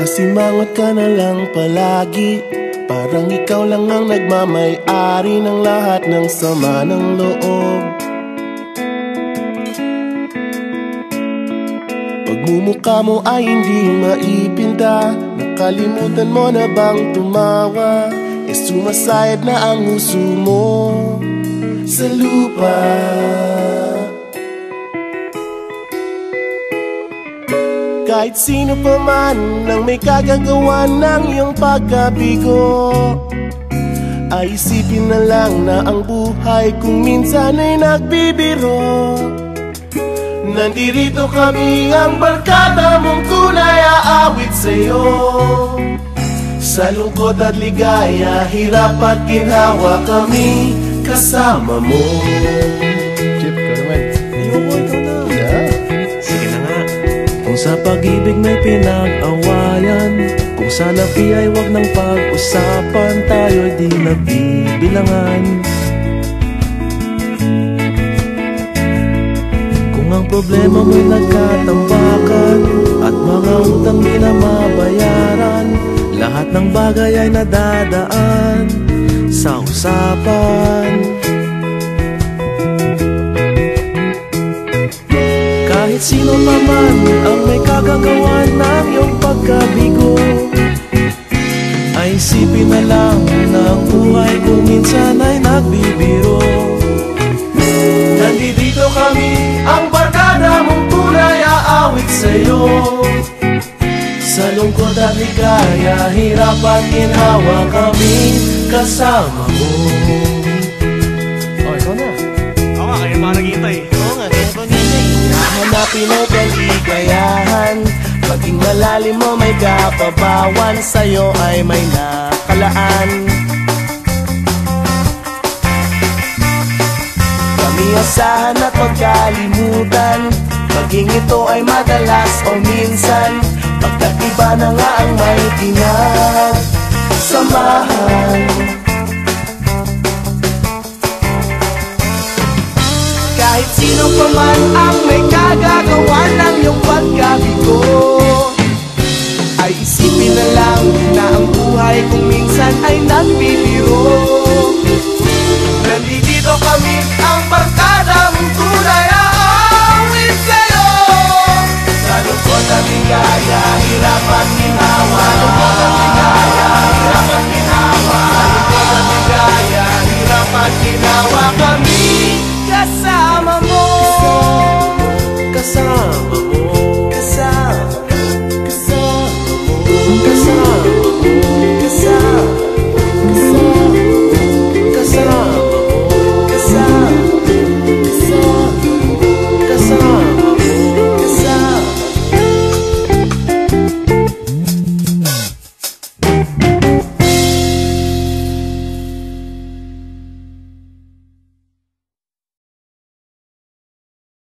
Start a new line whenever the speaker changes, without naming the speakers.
Kasimangot ka na lang palagi, parang ikaw lang ang nagmamay-ari ng lahat ng sama ng loob. Pagmumukha mo ay hindi maipinta, nakalimutan mo na bang tumawa? E sumasayad na ang huso mo sa lupa. Kahit sino pa man ang may kagagawa ng iyong pagkabigo, ay isipin na lang na ang buhay kung minsan ay nagbibiro. Nandirito kami, ang barkada mong tunay aawit sa'yo. Sa lungkot at ligaya, hirap at ginhawa, kami kasama mo.
Chip, ka naman.
Ayoko, ikaw na.
Yeah. Sige na nga. Kung sa pag-ibig may pinag-awayan, kung sa labi ay wag nang pag-usapan, tayo'y di nagbibilangan. Kung ang problema mo'y nagkatambakan at mga utang di na mabayaran, lahat ng bagay ay nadadaan sa usapan. Kahit sino pa man ang may kagagawa ng iyong pagkabigo, ay isipin na lang na ang buhay kung minsan ay nagbibiro.
Nandito kami, ang barkada mong tunay aawit sa'yo. Sa lungkot at ligaya, hirap at ginhawa, kami kasama mo.
Oh, ikaw na.
Oo nga, kaya parang kita eh.
Oo nga, kaya pa nito eh. Hahanapin ang kaligayahan, paging malalim mo may kapabawan, sa'yo ay may nakalaan. Kami asahan at magkalimutan, maging ito ay madalas o minsan, pagkat iba na nga ang may pinagsamahan. Kahit sino pa man ang